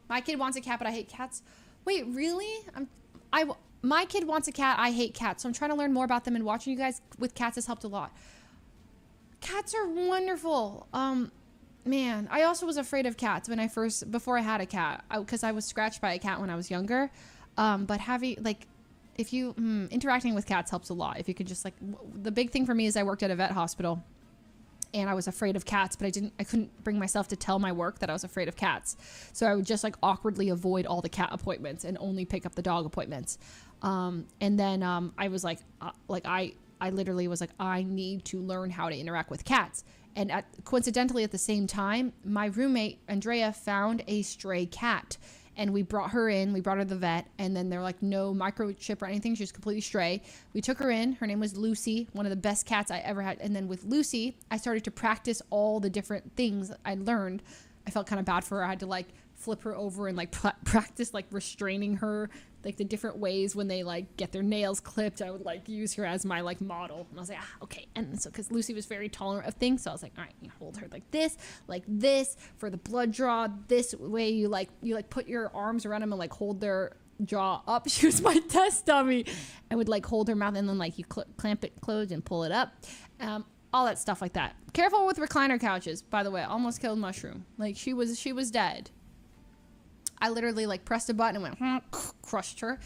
My kid wants a cat, but I hate cats. Wait, really? My kid wants a cat. I hate cats. So I'm trying to learn more about them, and watching you guys with cats has helped a lot. Cats are wonderful. Man, I also was afraid of cats before I had a cat, because I was scratched by a cat when I was younger. But having, like, if you, interacting with cats helps a lot. If you could just, like, the big thing for me is I worked at a vet hospital, and I was afraid of cats, but I couldn't bring myself to tell my work that I was afraid of cats. So I would just, like, awkwardly avoid all the cat appointments and only pick up the dog appointments. And then, I was like I literally was like, I need to learn how to interact with cats. And coincidentally, at the same time, my roommate, Andrea, found a stray cat. And we brought her to the vet. And then they're like, no microchip or anything. She was completely stray. We took her in. Her name was Lucy, one of the best cats I ever had. And then with Lucy, I started to practice all the different things I learned. I felt kind of bad for her. I had to, like, flip her over and, like, practice, like, restraining her, like, the different ways when they, like, get their nails clipped. I would, like, use her as my, like, model. And I was like, okay. And so, because Lucy was very tolerant of things, so I was like, all right, you hold her like this for the blood draw. This way you put your arms around them and, like, hold their jaw up. She was my test dummy. I would, like, hold her mouth, and then, like, you clamp it closed and pull it up. All that stuff like that. Careful with recliner couches, by the way. I almost killed Mushroom. Like, she was dead. I literally, like, pressed a button and went, crushed her,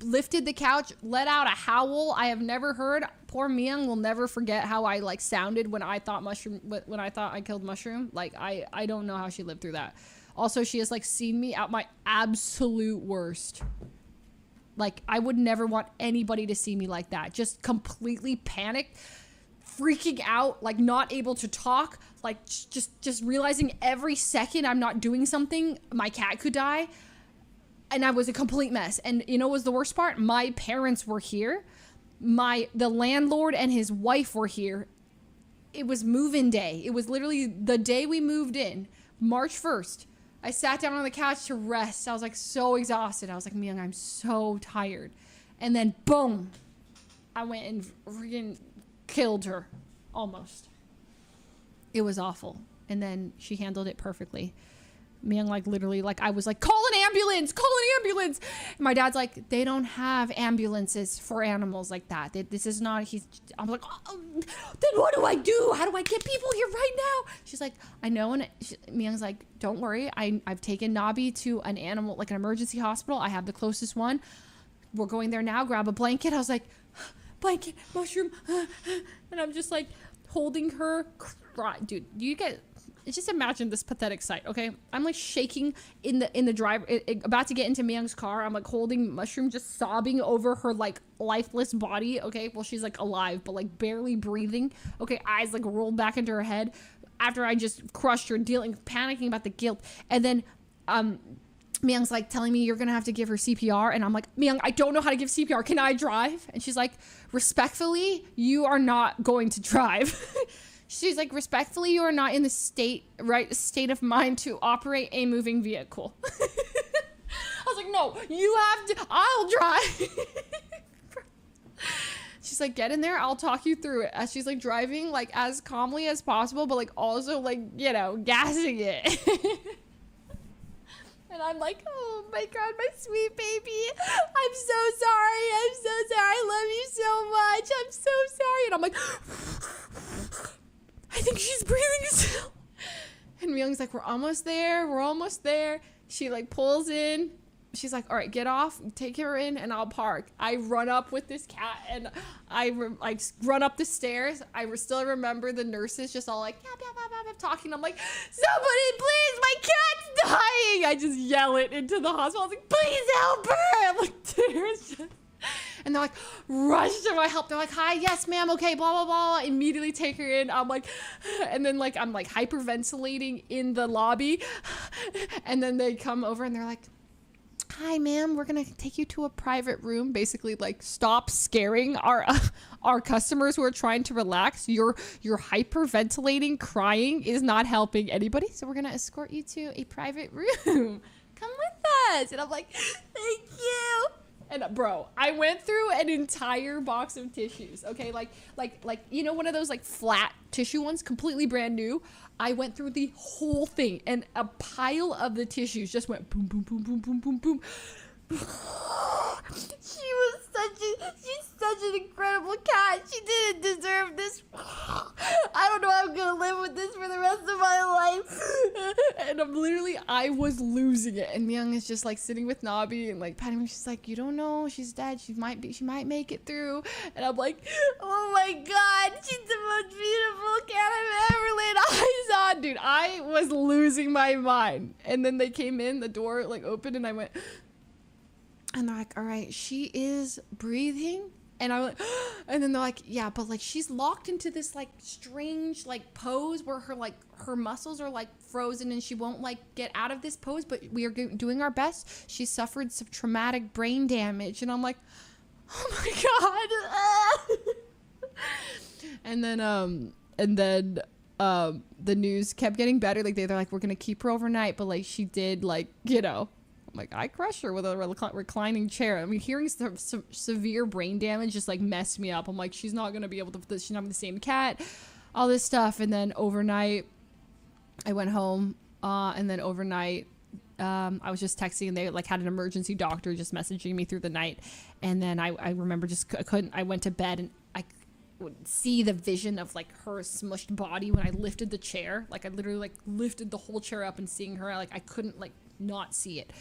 lifted the couch, let out a howl I have never heard. Poor Myung will never forget how I, like, sounded when I thought I killed Mushroom. Like, I don't know how she lived through that. Also, she has, like, seen me at my absolute worst. Like, I would never want anybody to see me like that. Just completely panicked, freaking out, like, not able to talk, like, just realizing every second I'm not doing something, my cat could die. And I was a complete mess. And you know what was the worst part? My parents were here. The landlord and his wife were here. It was move-in day. It was literally the day we moved in, March 1st. I sat down on the couch to rest. I was, like, so exhausted. I was like, Myung, I'm so tired. And then, boom, I went and freaking killed her. Almost. It was awful. And then she handled it perfectly. Myung, like, literally, like, I was like, call an ambulance. And my dad's like, they don't have ambulances for animals like that. This is not, I'm like, oh, then what do I do? How do I get people here right now? She's like, I know. And Myung's like, don't worry. I've taken Nabi to an animal, like, an emergency hospital. I have the closest one. We're going there now. Grab a blanket. I was like, blanket, Mushroom. And I'm just, like, holding her. Dude, just imagine this pathetic sight, okay? I'm, like, shaking in the drive, about to get into Myung's car. I'm, like, holding Mushroom, just sobbing over her, like, lifeless body, okay? Well, she's, like, alive, but, like, barely breathing. Okay, eyes, like, rolled back into her head after I just crushed her, panicking about the guilt. And then, Myung's, like, telling me you're gonna have to give her CPR. And I'm like, Myung, I don't know how to give CPR. Can I drive? And she's like, respectfully, you are not going to drive. She's like, respectfully, you are not in the state of mind to operate a moving vehicle. I was like, no, you have to, I'll drive. She's like, get in there, I'll talk you through it. As she's, like, driving, like, as calmly as possible, but, like, also, like, you know, gassing it. And I'm like, oh my God, my sweet baby. I'm so sorry. I love you so much. I'm so sorry. And I'm like, I think she's breathing still. And Myung's like, we're almost there. She, like, pulls in. She's like, all right, get off, take her in, and I'll park. I run up with this cat, and I run up the stairs. I still remember the nurses just all, like, talking. I'm like, somebody, please, my cat's dying. I just yell it into the hospital. I was like, please help her. I'm like, tears just... And they're like, rush to my help. They're like, hi, yes, ma'am, okay, blah, blah, blah. Immediately take her in. I'm like, and then, like, I'm, like, hyperventilating in the lobby. And then they come over and they're like, hi, ma'am, we're gonna take you to a private room. Basically, like, stop scaring our customers who are trying to relax. Your hyperventilating, crying is not helping anybody. So we're gonna escort you to a private room. Come with us. And I'm like, thank you. And bro, I went through an entire box of tissues. Okay, like you know, one of those, like, flat tissue ones, completely brand new. I went through the whole thing, and a pile of the tissues just went boom, boom, boom, boom, boom, boom, boom. She's such an incredible cat. She didn't deserve this. I don't know how I'm gonna live with this for the rest of my life. And I was losing it. And Myung is just like sitting with Nabi and like patting me. She's like, you don't know, she's dead. She might make it through. And I'm like, oh my God, she's the most beautiful cat I've ever laid eyes on. Dude, I was losing my mind. And then they came in, the door like opened, and I went, and they're like, all right, she is breathing. And I went, and then they're like, yeah, but like she's locked into this like strange like pose where her muscles are like frozen and she won't like get out of this pose, but we are doing our best. She suffered some traumatic brain damage. And I'm like, oh my God. And then the news kept getting better. Like they're like, we're gonna keep her overnight, but like she did like, you know, like I crushed her with a reclining chair. I mean, hearing some severe brain damage just like messed me up. I'm like, she's not gonna be able to. She's not the same cat. All this stuff, and then overnight, I went home. And then overnight, I was just texting, and they like had an emergency doctor just messaging me through the night. And then I remember just couldn't. I went to bed and I would see the vision of like her smushed body when I lifted the chair. Like I literally like lifted the whole chair up and seeing her. Like I couldn't like not see it.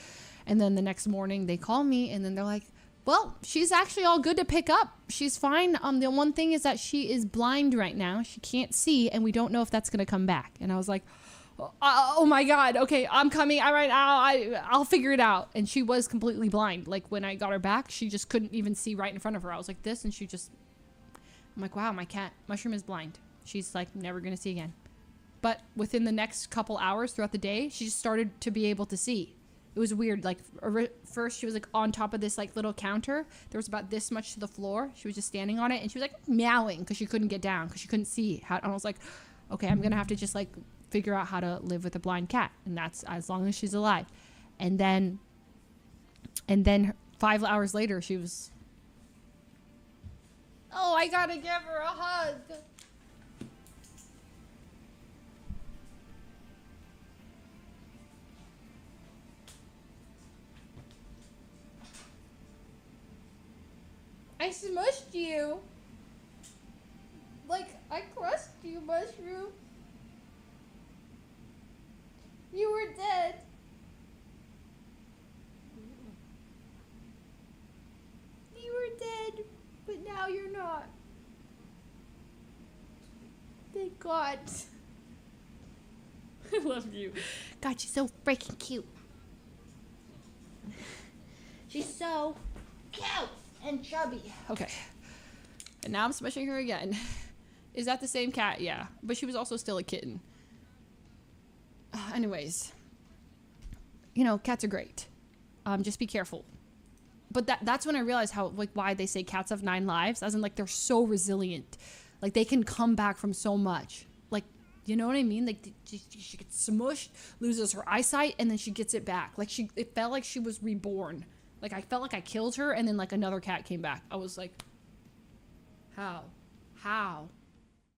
And then the next morning they call me and then they're like, well, she's actually all good to pick up. She's fine. The one thing is that she is blind right now. She can't see, and we don't know if that's going to come back. And I was like, oh my God. Okay, I'm coming. All right, I'll figure it out. And she was completely blind. Like when I got her back, she just couldn't even see right in front of her. I was like this, and I'm like, wow, my cat Mushroom is blind. She's like never going to see again. But within the next couple hours throughout the day, she just started to be able to see. It was weird. Like first she was like on top of this like little counter. There was about this much to the floor. She was just standing on it and she was like meowing because she couldn't get down because she couldn't see how. And I was like, okay, I'm going to have to just like figure out how to live with a blind cat. And that's as long as she's alive. And then 5 hours later, she was, oh, I got to give her a hug. I smushed you. Like, I crushed you, Mushroom. You were dead. You were dead, but now you're not. Thank God. I love you. God, she's so freaking cute. She's so cute. And chubby. Okay. And now I'm smushing her again. Is that the same cat? Yeah. But she was also still a kitten. Anyways. You know, cats are great. Just be careful. But that's when I realized how, like, why they say cats have 9 lives. As in, like, they're so resilient. Like, they can come back from so much. Like, you know what I mean? Like, she gets smushed, loses her eyesight, and then she gets it back. Like, it felt like she was reborn. Like, I felt like I killed her, and then, like, another cat came back. I was like, how?